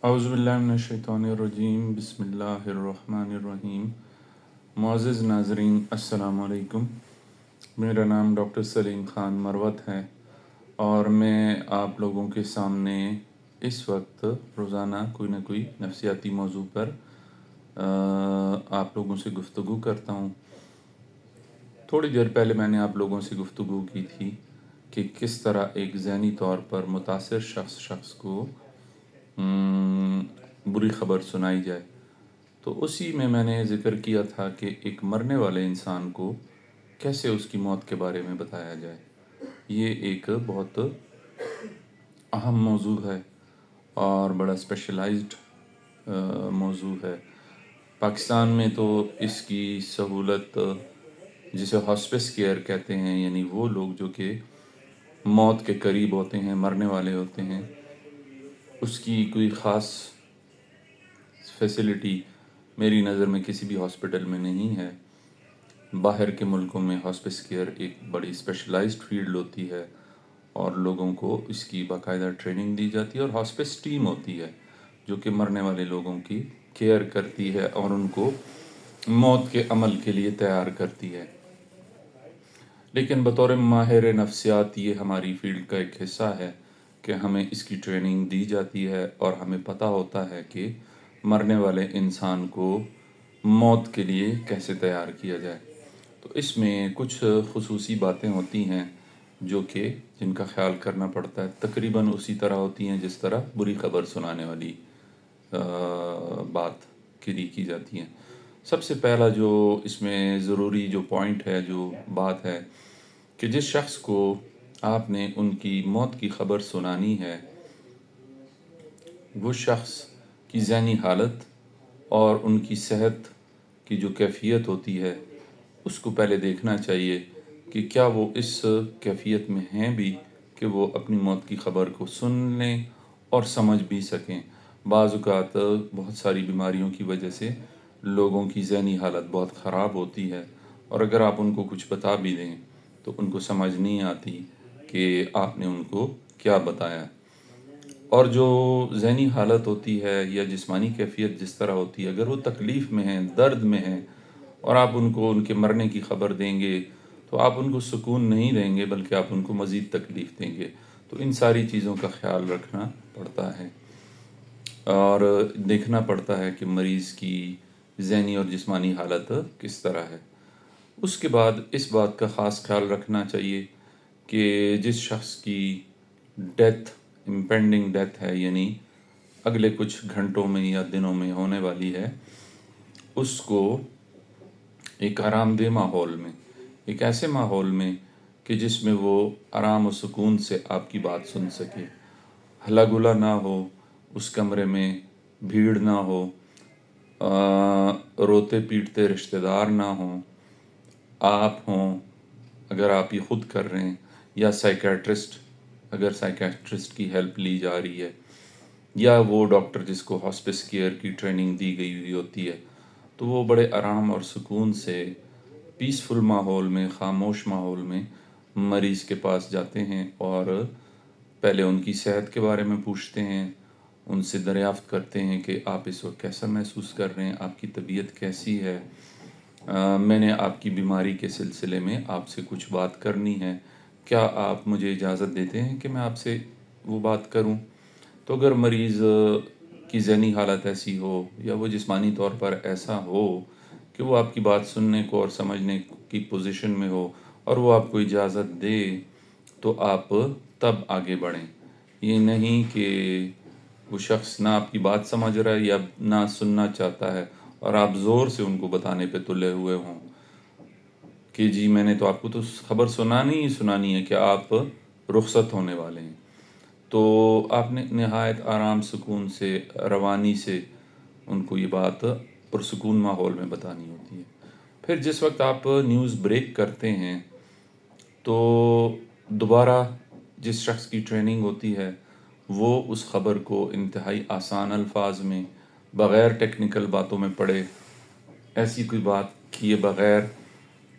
اعوذ باللہ من الشیطان الرجیم، بسم اللہ الرحمن الرحیم۔ معزز ناظرین، السلام علیکم۔ میرا نام ڈاکٹر سلیم خان مروت ہے اور میں آپ لوگوں کے سامنے اس وقت روزانہ کوئی نہ کوئی نفسیاتی موضوع پر آپ لوگوں سے گفتگو کرتا ہوں۔ تھوڑی دیر پہلے میں نے آپ لوگوں سے گفتگو کی تھی کہ کس طرح ایک ذہنی طور پر متاثر شخص کو بری خبر سنائی جائے، تو اسی میں نے ذکر کیا تھا کہ ایک مرنے والے انسان کو کیسے اس کی موت کے بارے میں بتایا جائے۔ یہ ایک بہت اہم موضوع ہے اور بڑا اسپیشلائزڈ موضوع ہے۔ پاکستان میں تو اس کی سہولت جسے ہاسپس کیئر کہتے ہیں، یعنی وہ لوگ جو کہ موت کے قریب ہوتے ہیں، مرنے والے ہوتے ہیں، اس کی کوئی خاص فیسلٹی میری نظر میں کسی بھی ہاسپٹل میں نہیں ہے۔ باہر کے ملکوں میں ہاسپس کیئر ایک بڑی اسپیشلائزڈ فیلڈ ہوتی ہے اور لوگوں کو اس کی باقاعدہ ٹریننگ دی جاتی ہے، اور ہاسپس ٹیم ہوتی ہے جو کہ مرنے والے لوگوں کی کیئر کرتی ہے اور ان کو موت کے عمل کے لیے تیار کرتی ہے۔ لیکن بطور ماہر نفسیات یہ ہماری فیلڈ کا ایک حصہ ہے کہ ہمیں اس کی ٹریننگ دی جاتی ہے اور ہمیں پتہ ہوتا ہے کہ مرنے والے انسان کو موت کے لیے کیسے تیار کیا جائے۔ تو اس میں کچھ خصوصی باتیں ہوتی ہیں جو کہ جن کا خیال کرنا پڑتا ہے، تقریباً اسی طرح ہوتی ہیں جس طرح بری خبر سنانے والی بات کی جاتی ہیں۔ سب سے پہلا جو اس میں ضروری جو پوائنٹ ہے، جو بات ہے، کہ جس شخص کو آپ نے ان کی موت کی خبر سنانی ہے، وہ شخص کی ذہنی حالت اور ان کی صحت کی جو کیفیت ہوتی ہے اس کو پہلے دیکھنا چاہیے کہ کیا وہ اس کیفیت میں ہیں بھی کہ وہ اپنی موت کی خبر کو سن لیں اور سمجھ بھی سکیں۔ بعض اوقات بہت ساری بیماریوں کی وجہ سے لوگوں کی ذہنی حالت بہت خراب ہوتی ہے، اور اگر آپ ان کو کچھ بتا بھی دیں تو ان کو سمجھ نہیں آتی کہ آپ نے ان کو کیا بتایا۔ اور جو ذہنی حالت ہوتی ہے یا جسمانی کیفیت جس طرح ہوتی ہے، اگر وہ تکلیف میں ہیں، درد میں ہیں، اور آپ ان کو ان کے مرنے کی خبر دیں گے تو آپ ان کو سکون نہیں دیں گے بلکہ آپ ان کو مزید تکلیف دیں گے۔ تو ان ساری چیزوں کا خیال رکھنا پڑتا ہے اور دیکھنا پڑتا ہے کہ مریض کی ذہنی اور جسمانی حالت کس طرح ہے۔ اس کے بعد اس بات کا خاص خیال رکھنا چاہیے کہ جس شخص کی ڈیتھ، امپینڈنگ ڈیتھ ہے، یعنی اگلے کچھ گھنٹوں میں یا دنوں میں ہونے والی ہے، اس کو ایک آرام دہ ماحول میں، ایک ایسے ماحول میں کہ جس میں وہ آرام و سکون سے آپ کی بات سن سکے، ہلا گلا نہ ہو، اس کمرے میں بھیڑ نہ ہو، روتے پیٹتے رشتہ دار نہ ہوں، آپ ہوں اگر آپ یہ خود کر رہے ہیں، یا سائیکیٹرسٹ اگر سائیکیٹرسٹ کی ہیلپ لی جا رہی ہے، یا وہ ڈاکٹر جس کو ہاسپس کیئر کی ٹریننگ دی گئی ہوئی ہوتی ہے، تو وہ بڑے آرام اور سکون سے پیسفل ماحول میں، خاموش ماحول میں مریض کے پاس جاتے ہیں اور پہلے ان کی صحت کے بارے میں پوچھتے ہیں، ان سے دریافت کرتے ہیں کہ آپ اس وقت کیسا محسوس کر رہے ہیں، آپ کی طبیعت کیسی ہے، میں نے آپ کی بیماری کے سلسلے میں آپ سے کچھ بات کرنی ہے، کیا آپ مجھے اجازت دیتے ہیں کہ میں آپ سے وہ بات کروں؟ تو اگر مریض کی ذہنی حالت ایسی ہو یا وہ جسمانی طور پر ایسا ہو کہ وہ آپ کی بات سننے کو اور سمجھنے کی پوزیشن میں ہو اور وہ آپ کو اجازت دے، تو آپ تب آگے بڑھیں۔ یہ نہیں کہ وہ شخص نہ آپ کی بات سمجھ رہا ہے یا نہ سننا چاہتا ہے اور آپ زور سے ان کو بتانے پہ تلے ہوئے ہوں کہ جی میں نے تو آپ کو تو خبر سنانی ہے کہ آپ رخصت ہونے والے ہیں۔ تو آپ نے نہایت آرام سکون سے، روانی سے ان کو یہ بات پرسکون ماحول میں بتانی ہوتی ہے۔ پھر جس وقت آپ نیوز بریک کرتے ہیں تو دوبارہ جس شخص کی ٹریننگ ہوتی ہے وہ اس خبر کو انتہائی آسان الفاظ میں، بغیر ٹیکنیکل باتوں میں پڑھے، ایسی کوئی بات کیے بغیر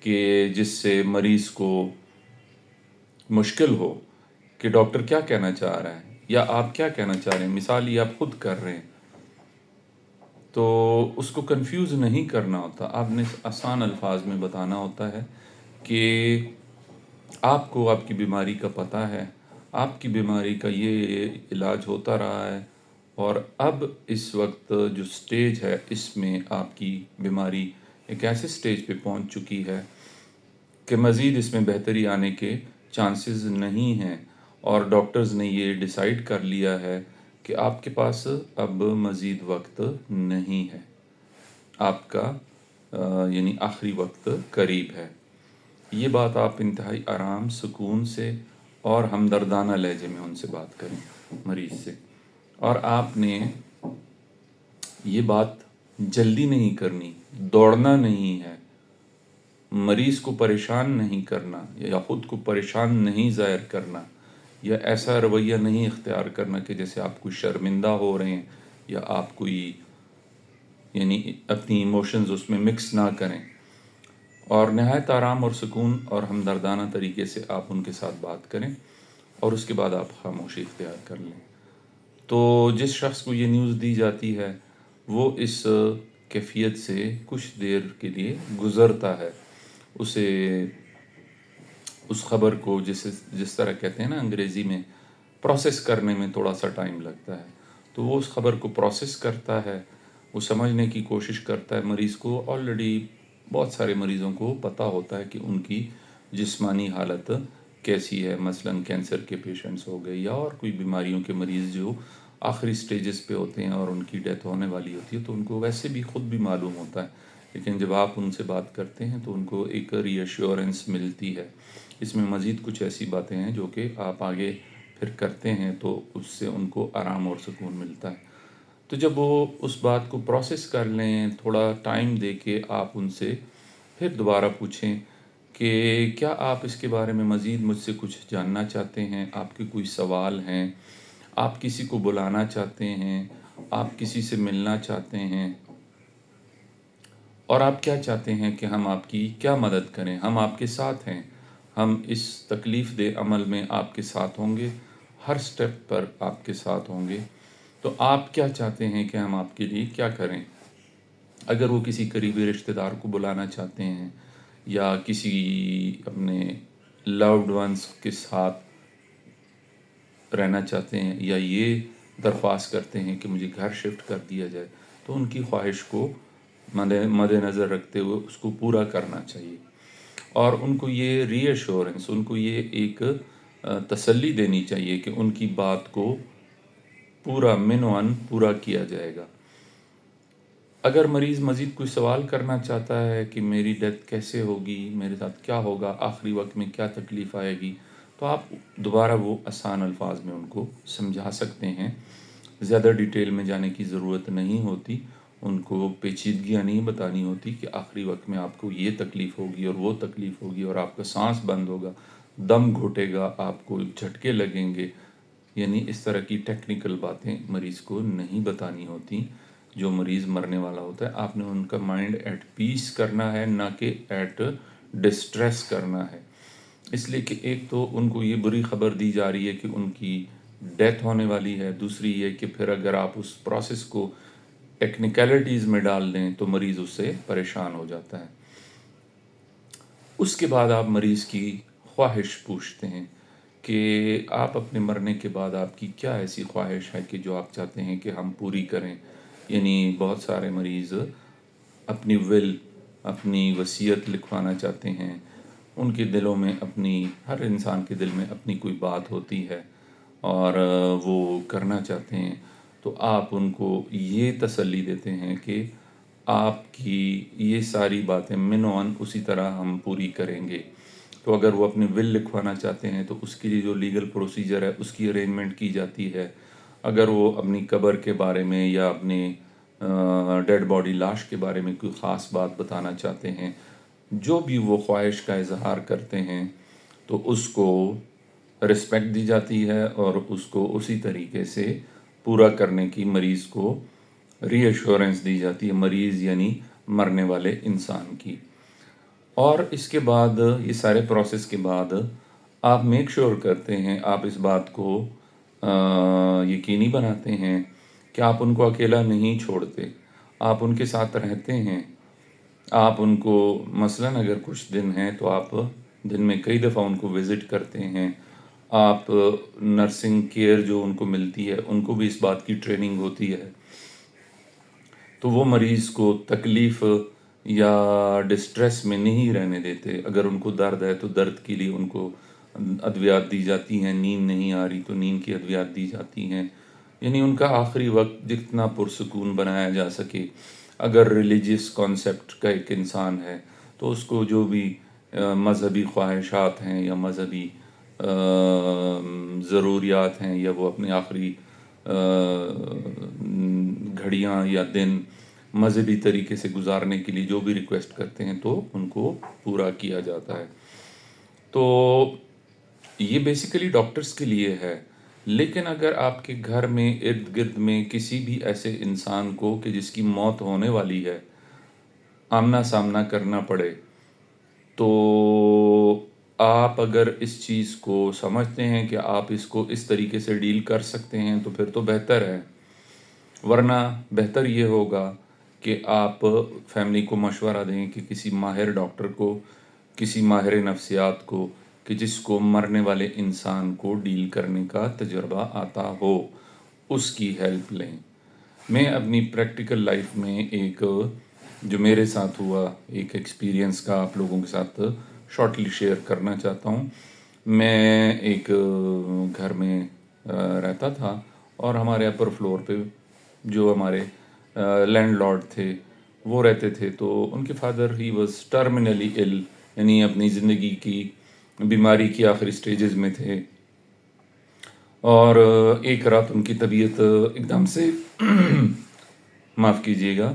کہ جس سے مریض کو مشکل ہو کہ ڈاکٹر کیا کہنا چاہ رہا ہے یا آپ کیا کہنا چاہ رہے ہیں۔ مثال یہ آپ خود کر رہے ہیں تو اس کو کنفیوز نہیں کرنا ہوتا، آپ نے آسان الفاظ میں بتانا ہوتا ہے کہ آپ کو آپ کی بیماری کا پتہ ہے، آپ کی بیماری کا یہ علاج ہوتا رہا ہے، اور اب اس وقت جو سٹیج ہے اس میں آپ کی بیماری ایک ایسے سٹیج پہ پہنچ چکی ہے کہ مزید اس میں بہتری آنے کے چانسز نہیں ہیں، اور ڈاکٹرز نے یہ ڈیسائیڈ کر لیا ہے کہ آپ کے پاس اب مزید وقت نہیں ہے، آپ کا یعنی آخری وقت قریب ہے۔ یہ بات آپ انتہائی آرام، سکون سے اور ہمدردانہ لہجے میں ان سے بات کریں، مریض سے، اور آپ نے یہ بات جلدی نہیں کرنی، دوڑنا نہیں ہے، مریض کو پریشان نہیں کرنا یا خود کو پریشان نہیں ظاہر کرنا، یا ایسا رویہ نہیں اختیار کرنا کہ جیسے آپ کوئی شرمندہ ہو رہے ہیں یا آپ کوئی یعنی اپنی ایموشنز اس میں مکس نہ کریں، اور نہایت آرام اور سکون اور ہمدردانہ طریقے سے آپ ان کے ساتھ بات کریں، اور اس کے بعد آپ خاموشی اختیار کر لیں۔ تو جس شخص کو یہ نیوز دی جاتی ہے وہ اس کیفیت سے کچھ دیر کے لیے گزرتا ہے، اسے اس خبر کو جس طرح کہتے ہیں نا انگریزی میں پروسیس کرنے میں تھوڑا سا ٹائم لگتا ہے، تو وہ اس خبر کو پروسیس کرتا ہے، وہ سمجھنے کی کوشش کرتا ہے۔ مریض کو آلریڈی بہت سارے مریضوں کو پتہ ہوتا ہے کہ ان کی جسمانی حالت کیسی ہے، مثلاً کینسر کے پیشنٹس ہو گئے یا اور کوئی بیماریوں کے مریض جو آخری سٹیجز پہ ہوتے ہیں اور ان کی ڈیتھ ہونے والی ہوتی ہے، تو ان کو ویسے بھی خود بھی معلوم ہوتا ہے، لیکن جب آپ ان سے بات کرتے ہیں تو ان کو ایک ری ایشورنس ملتی ہے۔ اس میں مزید کچھ ایسی باتیں ہیں جو کہ آپ آگے پھر کرتے ہیں تو اس سے ان کو آرام اور سکون ملتا ہے۔ تو جب وہ اس بات کو پروسیس کر لیں، تھوڑا ٹائم دے کے آپ ان سے پھر دوبارہ پوچھیں کہ کیا آپ اس کے بارے میں مزید مجھ سے کچھ جاننا چاہتے ہیں، آپ کے کوئی سوال ہیں، آپ کسی کو بلانا چاہتے ہیں، آپ کسی سے ملنا چاہتے ہیں، اور آپ کیا چاہتے ہیں کہ ہم آپ کی کیا مدد کریں، ہم آپ کے ساتھ ہیں، ہم اس تکلیف دہ عمل میں آپ کے ساتھ ہوں گے، ہر سٹیپ پر آپ کے ساتھ ہوں گے، تو آپ کیا چاہتے ہیں کہ ہم آپ کے لیے کیا کریں۔ اگر وہ کسی قریبی رشتہ دار کو بلانا چاہتے ہیں یا کسی اپنے لوڈ ونس کے ساتھ رہنا چاہتے ہیں یا یہ درخواست کرتے ہیں کہ مجھے گھر شفٹ کر دیا جائے، تو ان کی خواہش کو مد نظر رکھتے ہوئے اس کو پورا کرنا چاہیے، اور ان کو یہ ری ایشورنس، ان کو یہ ایک تسلی دینی چاہیے کہ ان کی بات کو پورا منوان پورا کیا جائے گا۔ اگر مریض مزید کوئی سوال کرنا چاہتا ہے کہ میری ڈیتھ کیسے ہوگی، میرے ساتھ کیا ہوگا، آخری وقت میں کیا تکلیف آئے گی، تو آپ دوبارہ وہ آسان الفاظ میں ان کو سمجھا سکتے ہیں، زیادہ ڈیٹیل میں جانے کی ضرورت نہیں ہوتی، ان کو پیچیدگیاں نہیں بتانی ہوتی کہ آخری وقت میں آپ کو یہ تکلیف ہوگی اور وہ تکلیف ہوگی اور آپ کا سانس بند ہوگا، دم گھٹے گا، آپ کو جھٹکے لگیں گے، یعنی اس طرح کی ٹیکنیکل باتیں مریض کو نہیں بتانی ہوتی۔ جو مریض مرنے والا ہوتا ہے آپ نے ان کا مائنڈ ایٹ پیس کرنا ہے، نہ کہ ایٹ ڈسٹریس کرنا ہے، اس لیے کہ ایک تو ان کو یہ بری خبر دی جا رہی ہے کہ ان کی ڈیتھ ہونے والی ہے، دوسری یہ کہ پھر اگر آپ اس پروسیس کو ٹیکنیکلٹیز میں ڈال دیں تو مریض اس سے پریشان ہو جاتا ہے۔ اس کے بعد آپ مریض کی خواہش پوچھتے ہیں کہ آپ اپنے مرنے کے بعد آپ کی کیا ایسی خواہش ہے کہ جو آپ چاہتے ہیں کہ ہم پوری کریں۔ یعنی بہت سارے مریض اپنی اپنی وصیت لکھوانا چاہتے ہیں، ان کے دلوں میں ہر انسان کے دل میں اپنی کوئی بات ہوتی ہے اور وہ کرنا چاہتے ہیں، تو آپ ان کو یہ تسلی دیتے ہیں کہ آپ کی یہ ساری باتیں منوان اسی طرح ہم پوری کریں گے۔ تو اگر وہ اپنی لکھوانا چاہتے ہیں تو اس کے لیے جو لیگل پروسیجر ہے اس کی ارینجمنٹ کی جاتی ہے۔ اگر وہ اپنی قبر کے بارے میں یا اپنے ڈیڈ باڈی لاش کے بارے میں کوئی خاص بات بتانا چاہتے ہیں، جو بھی وہ خواہش کا اظہار کرتے ہیں تو اس کو رسپیکٹ دی جاتی ہے اور اس کو اسی طریقے سے پورا کرنے کی مریض کو ری ایشورنس دی جاتی ہے، مریض یعنی مرنے والے انسان کی۔ اور اس کے بعد یہ سارے پروسیس کے بعد آپ میک شور کرتے ہیں، آپ اس بات کو یقینی بناتے ہیں کہ آپ ان کو اکیلا نہیں چھوڑتے، آپ ان کے ساتھ رہتے ہیں، آپ ان کو مثلاً اگر کچھ دن ہیں تو آپ دن میں کئی دفعہ ان کو وزٹ کرتے ہیں، آپ نرسنگ کیئر جو ان کو ملتی ہے ان کو بھی اس بات کی ٹریننگ ہوتی ہے، تو وہ مریض کو تکلیف یا ڈسٹریس میں نہیں رہنے دیتے. اگر ان کو درد ہے تو درد کے لیے ان کو ادویات دی جاتی ہیں، نیند نہیں آ رہی تو نیند کی ادویات دی جاتی ہیں، یعنی ان کا آخری وقت جتنا پرسکون بنایا جا سکے. اگر ریلیجیس کانسیپٹ کا ایک انسان ہے تو اس کو جو بھی مذہبی خواہشات ہیں یا مذہبی ضروریات ہیں، یا وہ اپنے آخری گھڑیاں یا دن مذہبی طریقے سے گزارنے کے لیے جو بھی ریکویسٹ کرتے ہیں تو ان کو پورا کیا جاتا ہے. تو یہ بیسیکلی ڈاکٹرز کے لیے ہے. لیکن اگر آپ کے گھر میں ارد گرد میں کسی بھی ایسے انسان کو کہ جس کی موت ہونے والی ہے آمنا سامنا کرنا پڑے، تو آپ اگر اس چیز کو سمجھتے ہیں کہ آپ اس کو اس طریقے سے ڈیل کر سکتے ہیں تو پھر تو بہتر ہے، ورنہ بہتر یہ ہوگا کہ آپ فیملی کو مشورہ دیں کہ کسی ماہر ڈاکٹر کو، کسی ماہر نفسیات کو، کہ جس کو مرنے والے انسان کو ڈیل کرنے کا تجربہ آتا ہو، اس کی ہیلپ لیں. میں اپنی پریکٹیکل لائف میں ایک جو میرے ساتھ ہوا ایک ایکسپیرینس کا آپ لوگوں کے ساتھ شارٹلی شیئر کرنا چاہتا ہوں. میں ایک گھر میں رہتا تھا اور ہمارے اپر فلور پہ جو ہمارے لینڈ لارڈ تھے وہ رہتے تھے، تو ان کے فادر ہی واز ٹرمینلی ال، یعنی اپنی زندگی کی بیماری کی آخری سٹیجز میں تھے. اور ایک رات ان کی طبیعت ایک دم سے معاف کیجیے گا،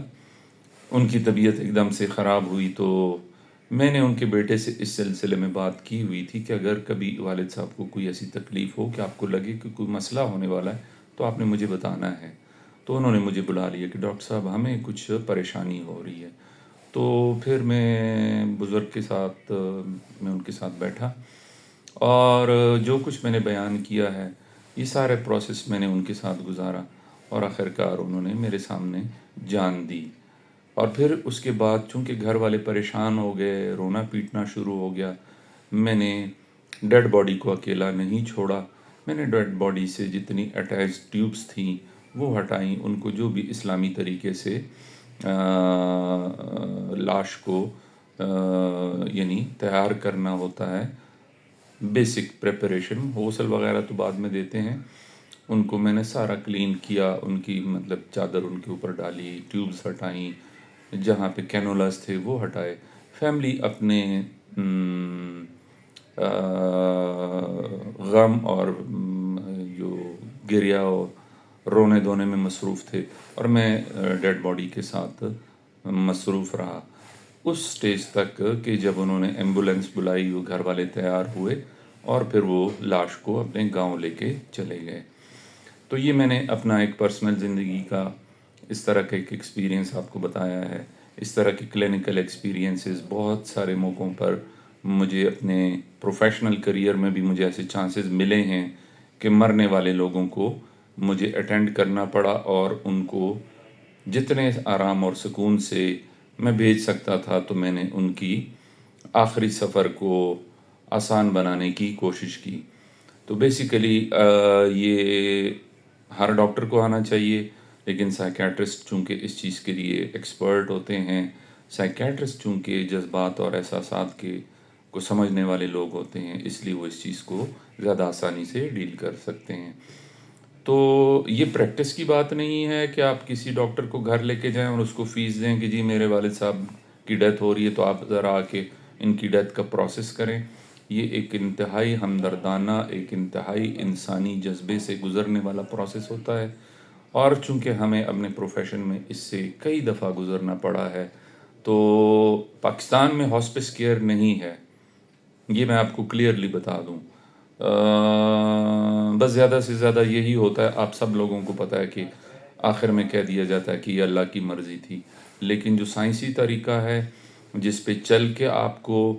ان کی طبیعت ایک دم سے خراب ہوئی. تو میں نے ان کے بیٹے سے اس سلسلے میں بات کی ہوئی تھی کہ اگر کبھی والد صاحب کو کوئی ایسی تکلیف ہو کہ آپ کو لگے کہ کوئی مسئلہ ہونے والا ہے تو آپ نے مجھے بتانا ہے. تو انہوں نے مجھے بلا لیا کہ ڈاکٹر صاحب ہمیں کچھ پریشانی ہو رہی ہے. تو پھر میں بزرگ کے ساتھ میں ان کے ساتھ بیٹھا اور جو کچھ میں نے بیان کیا ہے یہ سارے پروسیس میں نے ان کے ساتھ گزارا، اور آخرکار انہوں نے میرے سامنے جان دی. اور پھر اس کے بعد چونکہ گھر والے پریشان ہو گئے، رونا پیٹنا شروع ہو گیا، میں نے ڈیڈ باڈی کو اکیلا نہیں چھوڑا. میں نے ڈیڈ باڈی سے جتنی اٹیچ ٹیوبس تھیں وہ ہٹائیں، ان کو جو بھی اسلامی طریقے سے لاش کو یعنی تیار کرنا ہوتا ہے، بیسک پریپریشن، غسل وغیرہ تو بعد میں دیتے ہیں، ان کو میں نے سارا کلین کیا، ان کی مطلب چادر ان کے اوپر ڈالی، ٹیوبس ہٹائیں، جہاں پہ کینولاز تھے وہ ہٹائے. فیملی اپنے غم اور جو گریہ اور رونے دھونے میں مصروف تھے، اور میں ڈیڈ باڈی کے ساتھ مصروف رہا اس سٹیج تک کہ جب انہوں نے ایمبولینس بلائی، وہ گھر والے تیار ہوئے اور پھر وہ لاش کو اپنے گاؤں لے کے چلے گئے. تو یہ میں نے اپنا ایک پرسنل زندگی کا اس طرح کا ایک ایکسپیرینس آپ کو بتایا ہے. اس طرح کی کلینکل ایکسپیرینسز بہت سارے موقعوں پر مجھے اپنے پروفیشنل کریئر میں بھی مجھے ایسے چانسز ملے ہیں کہ مرنے والے لوگوں کو مجھے اٹینڈ کرنا پڑا، اور ان کو جتنے آرام اور سکون سے میں بھیج سکتا تھا تو میں نے ان کی آخری سفر کو آسان بنانے کی کوشش کی. تو بیسیکلی یہ ہر ڈاکٹر کو آنا چاہیے، لیکن سائیکیٹرسٹ چونکہ اس چیز کے لیے ایکسپرٹ ہوتے ہیں، سائیکیٹرسٹ چونکہ جذبات اور احساسات کے کو سمجھنے والے لوگ ہوتے ہیں، اس لیے وہ اس چیز کو زیادہ آسانی سے ڈیل کر سکتے ہیں. تو یہ پریکٹس کی بات نہیں ہے کہ آپ کسی ڈاکٹر کو گھر لے کے جائیں اور اس کو فیس دیں کہ جی میرے والد صاحب کی ڈیتھ ہو رہی ہے تو آپ ذرا آ کے ان کی ڈیتھ کا پروسیس کریں. یہ ایک انتہائی ہمدردانہ، ایک انتہائی انسانی جذبے سے گزرنے والا پروسیس ہوتا ہے، اور چونکہ ہمیں اپنے پروفیشن میں اس سے کئی دفعہ گزرنا پڑا ہے. تو پاکستان میں ہاسپس کیئر نہیں ہے، یہ میں آپ کو کلیئرلی بتا دوں. بس زیادہ سے زیادہ یہی ہوتا ہے، آپ سب لوگوں کو پتہ ہے کہ آخر میں کہہ دیا جاتا ہے کہ یہ اللہ کی مرضی تھی. لیکن جو سائنسی طریقہ ہے جس پہ چل کے آپ کو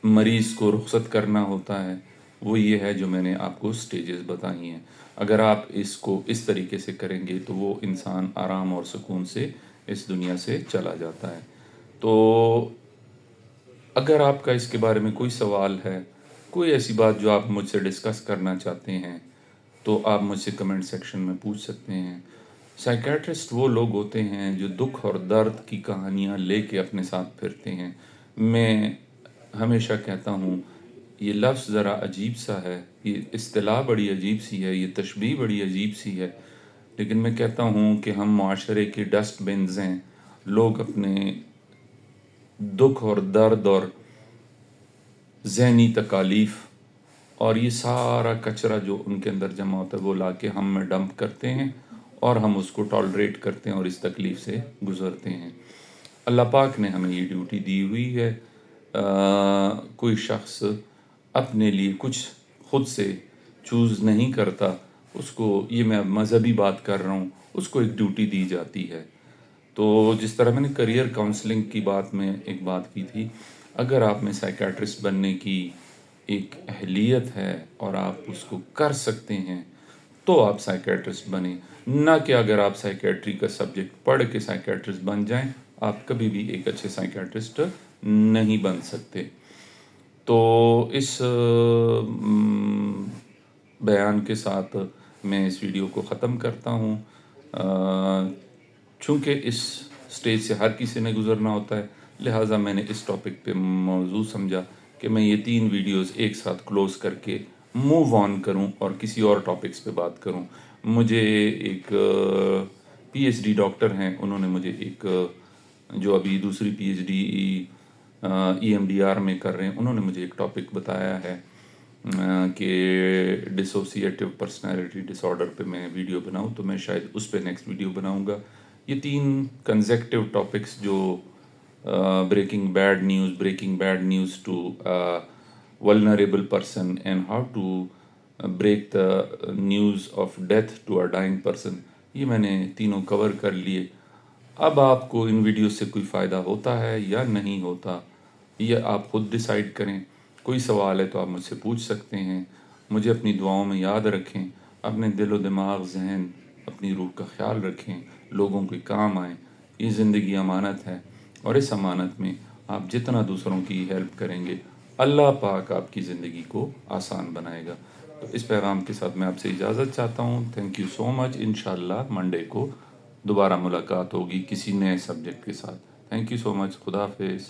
مریض کو رخصت کرنا ہوتا ہے، وہ یہ ہے جو میں نے آپ کو سٹیجز بتائی ہیں. اگر آپ اس کو اس طریقے سے کریں گے تو وہ انسان آرام اور سکون سے اس دنیا سے چلا جاتا ہے۔ تو اگر آپ کا اس کے بارے میں کوئی سوال ہے، کوئی ایسی بات جو آپ مجھ سے ڈسکس کرنا چاہتے ہیں، تو آپ مجھ سے کمنٹ سیکشن میں پوچھ سکتے ہیں۔ سائیکیٹرسٹ وہ لوگ ہوتے ہیں جو دکھ اور درد کی کہانیاں لے کے اپنے ساتھ پھرتے ہیں۔ میں ہمیشہ کہتا ہوں یہ لفظ ذرا عجیب سا ہے، یہ اصطلاح بڑی عجیب سی ہے، یہ تشبیہ بڑی عجیب سی ہے، لیکن میں کہتا ہوں کہ ہم معاشرے کے ڈسٹ بنز ہیں۔ لوگ اپنے دکھ اور درد اور ذہنی تکالیف اور یہ سارا کچرا جو ان کے اندر جمع ہوتا ہے وہ لا کے ہم میں ڈمپ کرتے ہیں، اور ہم اس کو ٹالریٹ کرتے ہیں اور اس تکلیف سے گزرتے ہیں۔ اللہ پاک نے ہمیں یہ ڈیوٹی دی ہوئی ہے۔ کوئی شخص اپنے لیے کچھ خود سے چوز نہیں کرتا، اس کو، یہ میں اب مذہبی بات کر رہا ہوں، اس کو ایک ڈیوٹی دی جاتی ہے۔ تو جس طرح میں نے کریئر کاؤنسلنگ کی بات میں ایک بات کی تھی، اگر آپ میں سائیکیٹرسٹ بننے کی ایک اہلیت ہے اور آپ اس کو کر سکتے ہیں تو آپ سائیکیٹرسٹ بنیں، نہ کہ اگر آپ سائیکیٹری کا سبجیکٹ پڑھ کے سائیکیٹرسٹ بن جائیں، آپ کبھی بھی ایک اچھے سائیکیٹرسٹ نہیں بن سکتے۔ تو اس بیان کے ساتھ میں اس ویڈیو کو ختم کرتا ہوں۔ چونکہ اس سٹیج سے ہر کسی نے گزرنا ہوتا ہے، لہٰذا میں نے اس ٹاپک پہ موضوع سمجھا کہ میں یہ 3 ویڈیوز ایک ساتھ کلوز کر کے موو آن کروں اور کسی اور ٹاپکس پہ بات کروں۔ مجھے ایک پی ایچ ڈی ڈاکٹر ہیں، انہوں نے مجھے ایک، جو ابھی دوسری P H D E M D R میں کر رہے ہیں، انہوں نے مجھے ایک ٹاپک بتایا ہے کہ ڈسوسیٹیو پرسنالٹی ڈس آرڈر پہ میں ویڈیو بناؤں، تو میں شاید اس پہ نیکسٹ ویڈیو بناؤں گا۔ یہ 3 کنزیکٹیو ٹاپکس جو breaking bad news to vulnerable person and how to break the news of death to a dying person، یہ میں نے تینوں کور کر لیے۔ اب آپ کو ان ویڈیو سے کوئی فائدہ ہوتا ہے یا نہیں ہوتا، یہ آپ خود ڈیسائیڈ کریں۔ کوئی سوال ہے تو آپ مجھ سے پوچھ سکتے ہیں۔ مجھے اپنی دعاؤں میں یاد رکھیں، اپنے دل و دماغ، ذہن، اپنی روح کا خیال رکھیں، لوگوں کے کام آئیں۔ یہ زندگی امانت ہے، اور اس امانت میں آپ جتنا دوسروں کی ہیلپ کریں گے، اللہ پاک آپ کی زندگی کو آسان بنائے گا۔ تو اس پیغام کے ساتھ میں آپ سے اجازت چاہتا ہوں۔ تھینک یو سو مچ۔ انشاءاللہ منڈے کو دوبارہ ملاقات ہوگی کسی نئے سبجیکٹ کے ساتھ۔ تھینک یو سو مچ۔ خدا حافظ۔